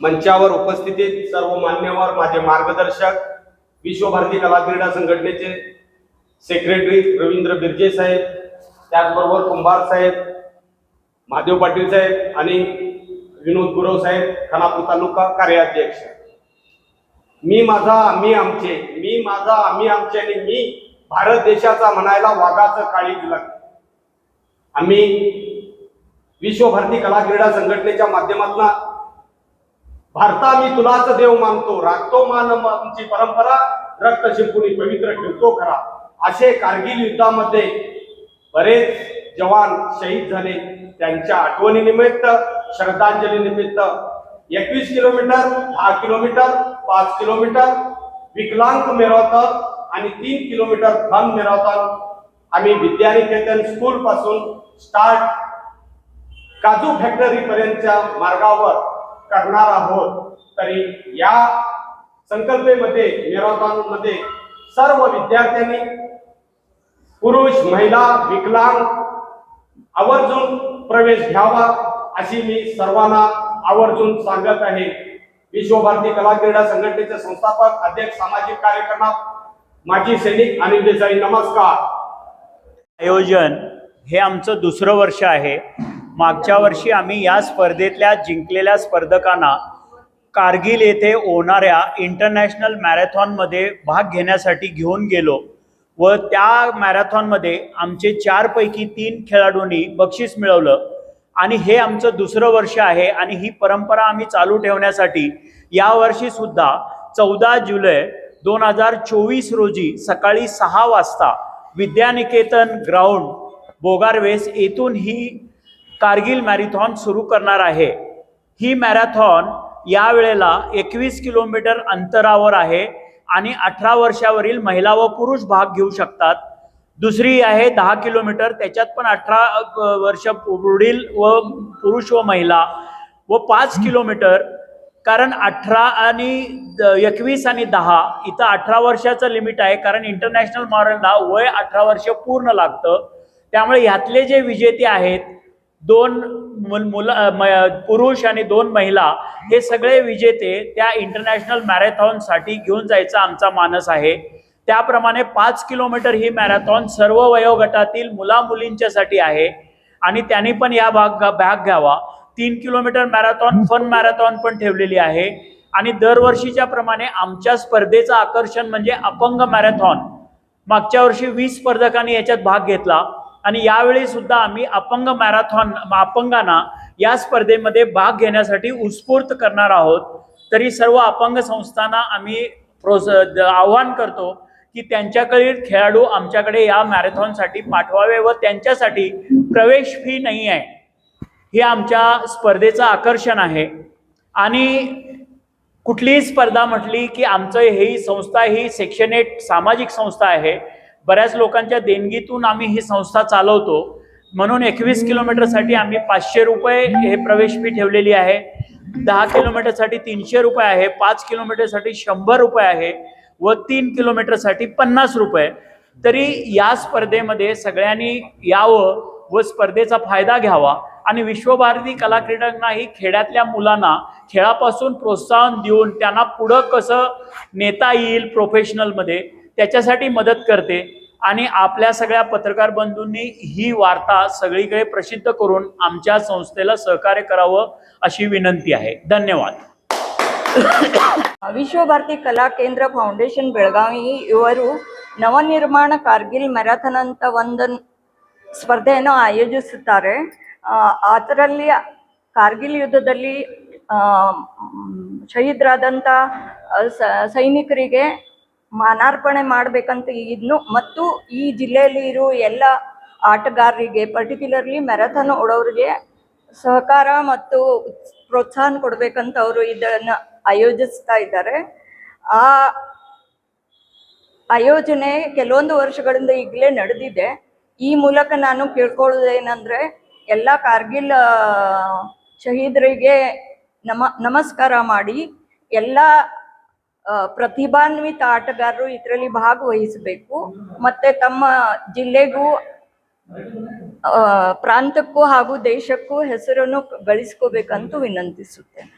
मंचावर उपस्थित सर्व मान्यवर, माझे मार्गदर्शक, विश्वभारती कला क्रीडा संघटनेचे सेक्रेटरी रवींद्र बिर्जे साहेब, त्याचबरोबर कुंभार साहेब, महादेव पाटील साहेब आणि विनोद गुरव साहेब, खानापूर तालुका कार्याध्यक्ष, मी माझा आम्ही आमचे, मी माझा आम्ही आमचे आणि मी भारत देशाचा म्हणायला वाघाचं काळीज लागतं. आम्ही विश्वभारती कला क्रीडा संघटनेच्या माध्यमातून भारता मी तुलाच देव मानतो, राखतो मान आमची परंपरा, रक्त शिंपुनी पवित्र ठेवतो खरा, असे कारगिल युद्धामध्ये बरेच जवान शहीद झाले. त्यांच्या आठवणीनिमित्त, श्रद्धांजलीनिमित्त 21 किलोमीटर, 10 किलोमीटर, 5 किलोमीटर विकलांग मॅरेथॉन आणि 3 किलोमीटर फन मॅरेथॉन आम्ही विद्यानिकेतन स्कूल पासून स्टार्ट काजू फॅक्टरी पर्यंतच्या मार्गावर करणार आहोत. तरी या संकल्पेमध्ये मॅरेथॉन मध्ये सर्व विद्यार्थ्यांनी, पुरुष, महिला, विकलांग आवर्जून प्रवेश घ्यावा अशी मी सर्वांना आवर्जून सांगत आहे. विश्वभारती कला क्रीडा संघटनेचे संस्थापक, अध्यक्ष, सामाजिक कार्यकर्ता, माजी सैनिक अनिल देसाई, नमस्कार. आयोजन हे आमचं दुसरं वर्ष आहे. मागच्या वर्षी आम्ही या स्पर्धेतल्या जिंकलेल्या स्पर्धकांना कारगिल येथे होणाऱ्या इंटरनॅशनल मॅरेथॉनमध्ये भाग घेण्यासाठी घेऊन गेलो व त्या मॅरेथॉनमध्ये आमचे 4 पैकी 3 खेळाडूंनी बक्षीस मिळवलं. आणि हे आमचं दुसरं वर्ष आहे आणि ही परंपरा आम्ही चालू ठेवण्यासाठी यावर्षी सुद्धा 14 जुलै 2024 रोजी सकाळी 6 वाजता विद्यानिकेतन ग्राउंड बोगारवेस येथून ही कारगिल मॅरेथॉन सुरू करणार आहे. ही मॅरेथॉन यावेळेला 21 किलोमीटर अंतरावर आहे आणि 18 वर्षावरील महिला व पुरुष भाग घेऊ शकतात. दुसरी आहे 10 किलोमीटर, त्याच्यात पण 18 वर्ष पुढील व पुरुष व महिला, व 5 किलोमीटर, कारण 18 आणि 21 आणि 10 इथं 18 वर्षाचं लिमिट आहे, कारण इंटरनॅशनल मॉडेलला वय 18 वर्ष पूर्ण लागतं. त्यामुळे ह्यातले जे विजेते आहेत, 2 पुरुष आणि 2 महिला, हे सगळे विजेते त्या इंटरनॅशनल मॅरेथॉनसाठी घेऊन जायचा आमचा मानस आहे. त्याप्रमाणे 5 किलोमीटर ही मॅरेथॉन सर्व वयोगटातील मुला मुलींच्यासाठी आहे आणि त्यांनी पण या भाग घ्यावा. 3 किलोमीटर मॅरेथॉन फन मॅरेथॉन पण ठेवलेली आहे. आणि दरवर्षीच्या प्रमाणे आमच्या स्पर्धेचं आकर्षण म्हणजे अपंग मॅरेथॉन. मागच्या वर्षी 20 स्पर्धकांनी याच्यात भाग घेतला आणि यावेळी सुद्धा आम्ही अपंग मॅरेथॉन, अपंगांना या स्पर्धेमध्ये भाग घेण्यासाठी उत्स्फूर्त करणार आहोत. तरी सर्व अपंग संस्थांना आम्ही आवाहन करतो की त्यांच्याकडील खेळाडू आमच्याकडे या मॅरेथॉनसाठी पाठवावे व त्यांच्यासाठी प्रवेश फी नाही आहे. हे आमच्या स्पर्धेचं आकर्षण आहे. आणि कुठलीही स्पर्धा म्हटली की आमचं ही संस्था ही सेक्शन 8 सामाजिक संस्था आहे. बऱ्याच लोकांच्या देणगीतून आम्ही ही संस्था चालवतो. म्हणून 21 किलोमीटरसाठी आम्ही 500 रुपये हे प्रवेश फी ठेवलेली आहे. 10 किलोमीटरसाठी 300 रुपये आहे, 5 किलोमीटरसाठी 100 रुपये आहे व 3 किलोमीटरसाठी 50 रुपये. तरी या स्पर्धेमध्ये सगळ्यांनी यावं व स्पर्धेचा फायदा घ्यावा. आणि विश्वभारती कला क्रीडांनाही खेड्यातल्या मुलांना खेळापासून प्रोत्साहन देऊन त्यांना पुढं कसं नेता येईल प्रोफेशनलमध्ये, त्याच्यासाठी मदत करते. आणि आपल्या सगळ्या पत्रकार बंधूंनी ही वार्ता सगळीकडे प्रसिद्ध करून आमच्या संस्थेला सहकार्य करावं अशी विनंती आहे. धन्यवाद. ವಿಶ್ವಭಾರತಿ ಕಲಾ ಕೇಂದ್ರ ಫೌಂಡೇಶನ್ ಬೆಳಗಾವಿ ಇವರು ನವನಿರ್ಮಾಣ ಕಾರ್ಗಿಲ್ ಮ್ಯಾರಥಾನ್ ಅಂತ ಒಂದು ಸ್ಪರ್ಧೆಯನ್ನು ಆಯೋಜಿಸುತ್ತಾರೆ. ಅದರಲ್ಲಿ ಕಾರ್ಗಿಲ್ ಯುದ್ಧದಲ್ಲಿ ಶಹೀದರಾದಂಥ ಸೈನಿಕರಿಗೆ ಮಾನಾರ್ಪಣೆ ಮಾಡಬೇಕಂತ ಇದ್ನು ಮತ್ತು ಈ ಜಿಲ್ಲೆಯಲ್ಲಿ ಇರುವ ಎಲ್ಲ ಆಟಗಾರರಿಗೆ ಪರ್ಟಿಕ್ಯುಲರ್ಲಿ ಮ್ಯಾರಥಾನ್ ಓಡೋರಿಗೆ ಸಹಕಾರ ಮತ್ತು ಪ್ರೋತ್ಸಾಹ ಕೊಡಬೇಕಂತ ಅವರು ಇದನ್ನು ಆಯೋಜಿಸ್ತಾ ಇದ್ದಾರೆ. ಆ ಆಯೋಜನೆ ಕೆಲವೊಂದು ವರ್ಷಗಳಿಂದ ಈಗಲೇ ನಡೆದಿದೆ. ಈ ಮೂಲಕ ನಾನು ಕೇಳ್ಕೊಳ್ಳೋದೇನೆಂದರೆ ಎಲ್ಲ ಕಾರ್ಗಿಲ್ ಶಹೀದರಿಗೆ ನಮಸ್ಕಾರ ಮಾಡಿ ಎಲ್ಲ ಪ್ರತಿಭಾನ್ವಿತ ಆಟಗಾರರು ಇದರಲ್ಲಿ ಭಾಗವಹಿಸಬೇಕು ಮತ್ತು ತಮ್ಮ ಜಿಲ್ಲೆಗೂ ಪ್ರಾಂತಕ್ಕೂ ಹಾಗೂ ದೇಶಕ್ಕೂ ಹೆಸರನ್ನು ಗಳಿಸ್ಕೋಬೇಕಂತ ವಿನಂತಿಸುತ್ತೇನೆ.